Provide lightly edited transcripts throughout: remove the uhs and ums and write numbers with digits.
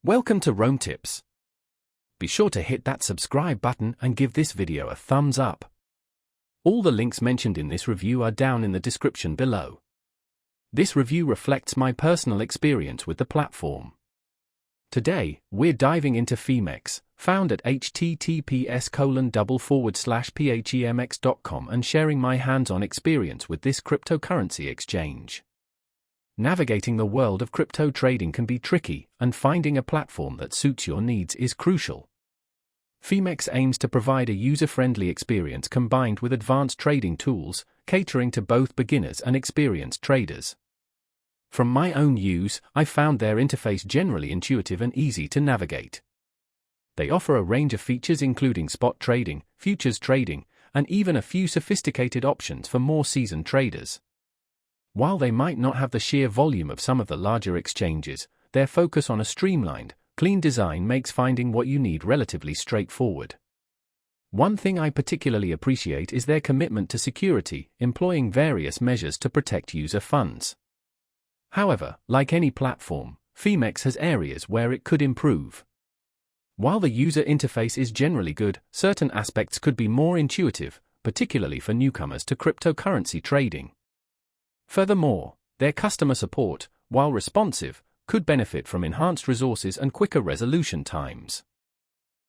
Welcome to Rome Tips. Be sure to hit that subscribe button and give this video a thumbs up. All the links mentioned in this review are down in the description below. This review reflects my personal experience with the platform. Today, we're diving into Phemex, found at https://phemex.com and sharing my hands-on experience with this cryptocurrency exchange. Navigating the world of crypto trading can be tricky, and finding a platform that suits your needs is crucial. Phemex aims to provide a user-friendly experience combined with advanced trading tools, catering to both beginners and experienced traders. From my own use, I found their interface generally intuitive and easy to navigate. They offer a range of features including spot trading, futures trading, and even a few sophisticated options for more seasoned traders. While they might not have the sheer volume of some of the larger exchanges, their focus on a streamlined, clean design makes finding what you need relatively straightforward. One thing I particularly appreciate is their commitment to security, employing various measures to protect user funds. However, like any platform, Phemex has areas where it could improve. While the user interface is generally good, certain aspects could be more intuitive, particularly for newcomers to cryptocurrency trading. Furthermore, their customer support, while responsive, could benefit from enhanced resources and quicker resolution times.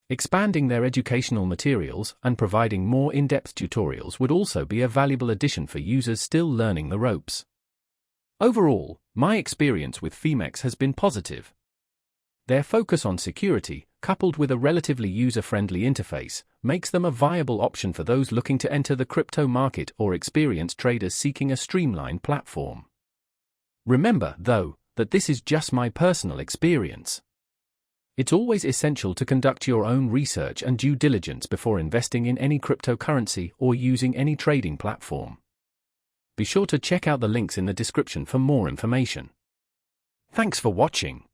Expanding their educational materials and providing more in-depth tutorials would also be a valuable addition for users still learning the ropes. Overall, my experience with Phemex has been positive. Their focus on security, coupled with a relatively user-friendly interface, makes them a viable option for those looking to enter the crypto market or experienced traders seeking a streamlined platform. Remember, though, that this is just my personal experience. It's always essential to conduct your own research and due diligence before investing in any cryptocurrency or using any trading platform. Be sure to check out the links in the description for more information. Thanks for watching.